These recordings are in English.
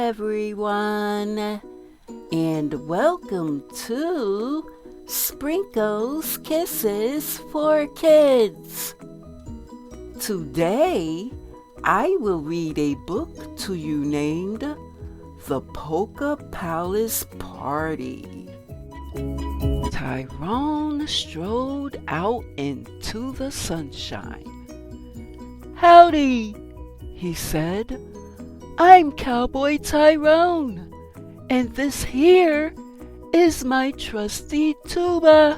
everyone, and welcome to Sprinkles Kisses for Kids. Today, I will read a book to you named The Polka Palace Party. Tyrone strode out into the sunshine. "Howdy," he said. "I'm Cowboy Tyrone, and this here is my trusty tuba."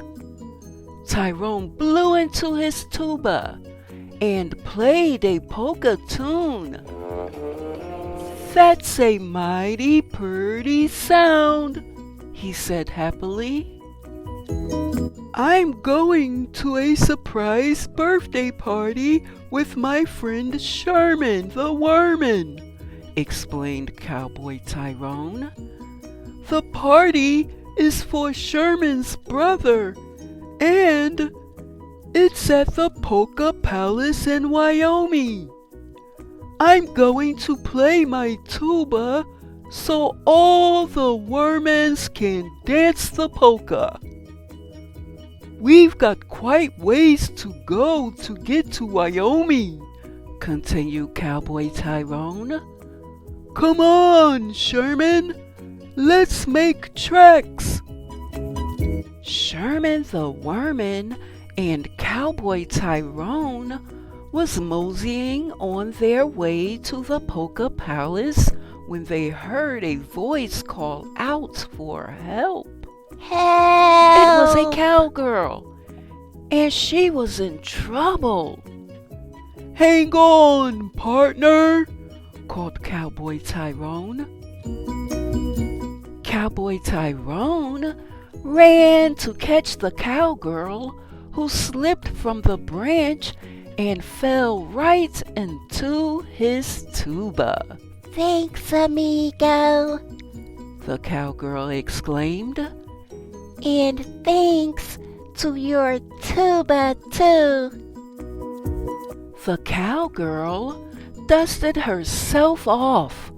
Tyrone blew into his tuba and played a polka tune. "That's a mighty pretty sound," he said happily. "I'm going to a surprise birthday party with my friend Sherman the Worman," explained Cowboy Tyrone. "The party is for Sherman's brother, and it's at the Polka Palace in Wyoming. I'm going to play my tuba so all the Wormans can dance the polka. We've got quite ways to go to get to Wyoming," continued Cowboy Tyrone. "Come on, Sherman, let's make tracks." Sherman the Worman and Cowboy Tyrone was moseying on their way to the Polka Palace when they heard a voice call out for help. "Help!" It was a cowgirl, and she was in trouble. "Hang on, partner," called Cowboy Tyrone. Cowboy Tyrone ran to catch the cowgirl, who slipped from the branch and fell right into his tuba. "Thanks, amigo," the cowgirl exclaimed. "and thanks to your tuba too." The cowgirl dusted herself off.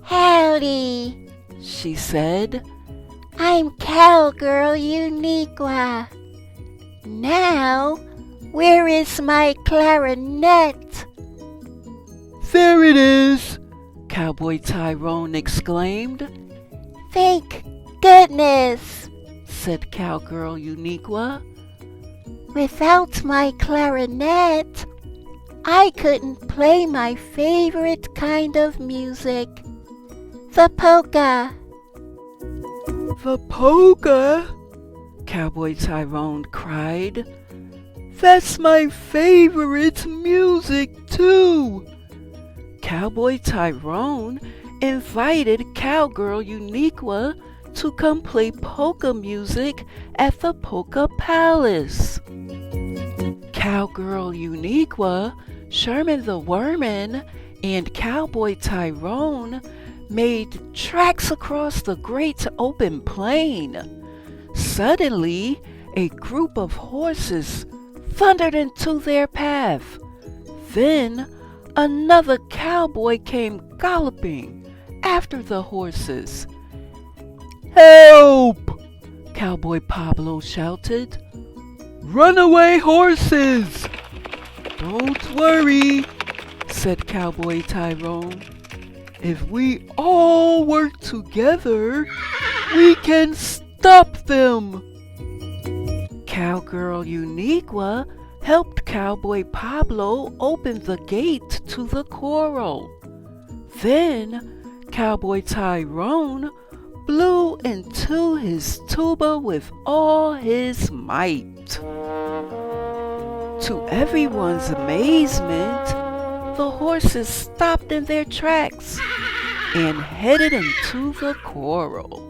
"Howdy, She said, I'm Cowgirl Uniqua. Now, where is my clarinet?" "There it is," Cowboy Tyrone exclaimed. "Thank goodness," said Cowgirl Uniqua. "Without my clarinet, I couldn't play my favorite kind of music, the polka." "The polka?" Cowboy Tyrone cried. "That's my favorite music too." Cowboy Tyrone invited Cowgirl Uniqua to come play polka music at the Polka Palace. Cowgirl Uniqua, Sherman the Worman, and Cowboy Tyrone made tracks across the great open plain. Suddenly, a group of horses thundered into their path. Then, another cowboy came galloping after the horses. "Help!" Cowboy Pablo shouted. "Runaway horses!" "Don't worry," said Cowboy Tyrone. "If we all work together, we can stop them." Cowgirl Uniqua helped Cowboy Pablo open the gate to the corral. Then Cowboy Tyrone blew into his tuba with all his might. To everyone's amazement, the horses stopped in their tracks and headed into the corral.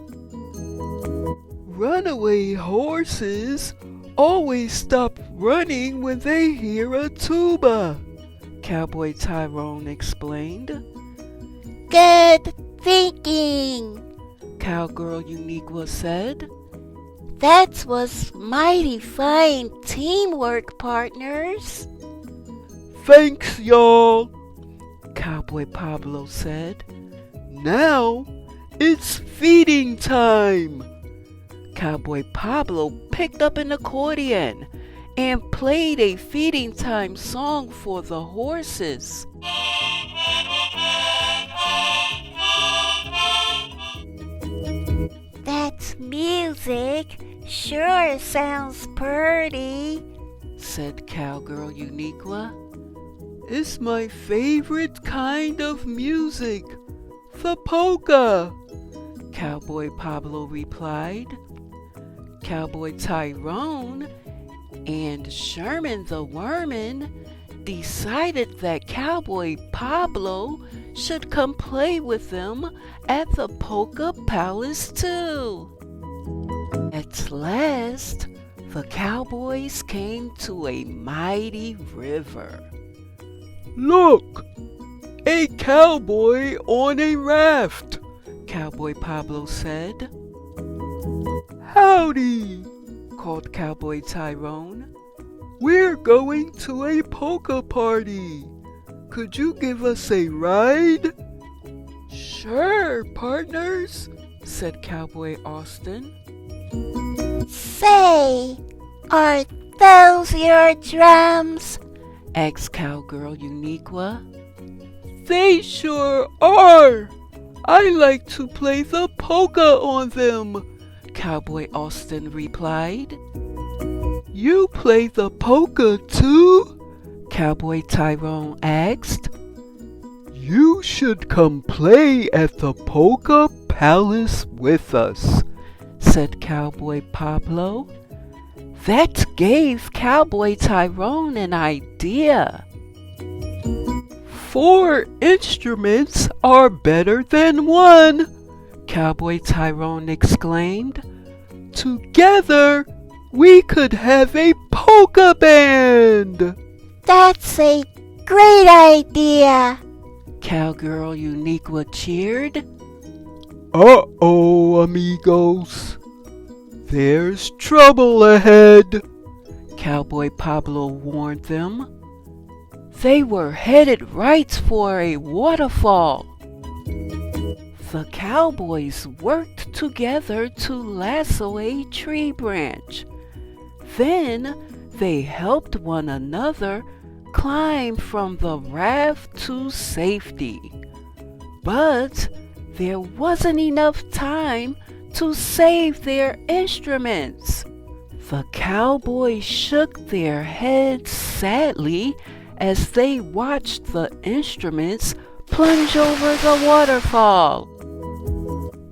"Runaway horses always stop running when they hear a tuba," Cowboy Tyrone explained. "Good thinking," Cowgirl Uniqua said. "That was mighty fine teamwork, partners." "Thanks, y'all," Cowboy Pablo said. Now it's feeding time. Cowboy Pablo picked up an accordion and played a feeding time song for the horses. That music sure sounds pretty, said Cowgirl Uniqua. It's my favorite kind of music, the polka, Cowboy Pablo replied. Cowboy Tyrone and Sherman the Worman decided that Cowboy Pablo should come play with them at the Polka Palace too. At last, the cowboys came to a mighty river. Look! A cowboy on a raft, Cowboy Pablo said. Howdy, called Cowboy Tyrone. We're going to a polka party. Could you give us a ride? Sure, partners, said Cowboy Austin. Say, are those your drums? Asked Cowgirl Uniqua. They sure are. I like to play the polka on them, Cowboy Austin replied. You play the polka too? Cowboy Tyrone asked. You should come play at the Polka Palace with us, said Cowboy Pablo. That gave Cowboy Tyrone an idea. 4 instruments are better than 1, Cowboy Tyrone exclaimed. Together, we could have a polka band. That's a great idea, Cowgirl Uniqua cheered. Uh-oh, amigos. There's trouble ahead, Cowboy Pablo warned them. They were headed right for a waterfall. The cowboys worked together to lasso a tree branch. Then they helped one another climb from the raft to safety. But there wasn't enough time to save their instruments. The cowboys shook their heads sadly as they watched the instruments plunge over the waterfall.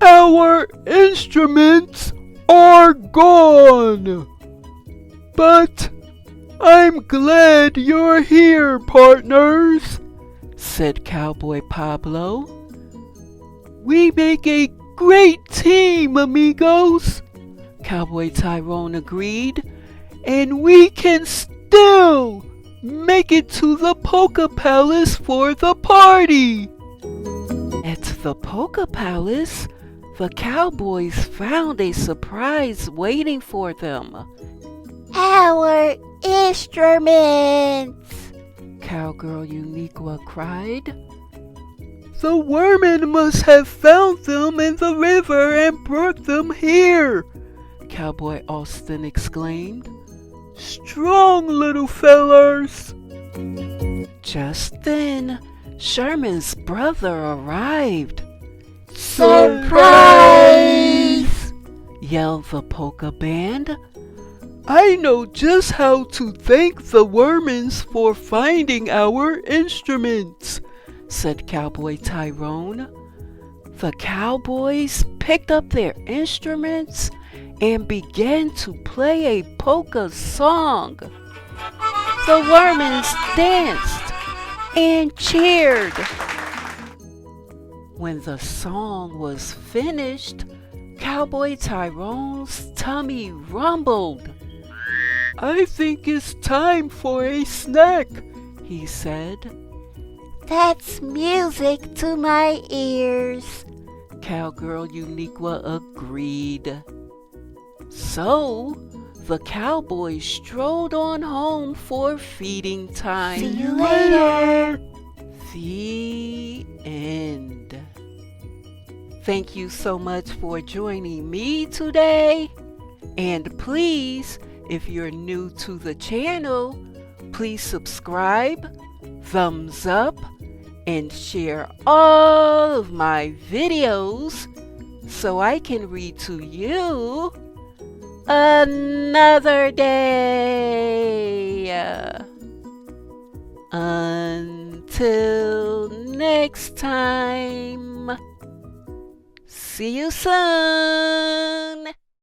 Our instruments are gone! But I'm glad you're here, partners, said Cowboy Pablo. We make a great team, amigos, Cowboy Tyrone agreed, and we can still make it to the Polka Palace for the party. At the Polka Palace, the cowboys found a surprise waiting for them. Our instruments, Cowgirl Uniqua cried. The Wormen must have found them in the river and brought them here, Cowboy Austin exclaimed. Strong little fellers! Just then, Sherman's brother arrived. Surprise! Yelled the polka band. I know just how to thank the Wormans for finding our instruments, said Cowboy Tyrone. The cowboys picked up their instruments and began to play a polka song. The Wormans danced and cheered. When the song was finished, Cowboy Tyrone's tummy rumbled. I think it's time for a snack, he said. That's music to my ears, Cowgirl Uniqua agreed. So, the cowboys strolled on home for feeding time. See you later. The end. Thank you so much for joining me today. And please, if you're new to the channel, please subscribe, thumbs up, and share all of my videos so I can read to you another day. Until next time, see you soon.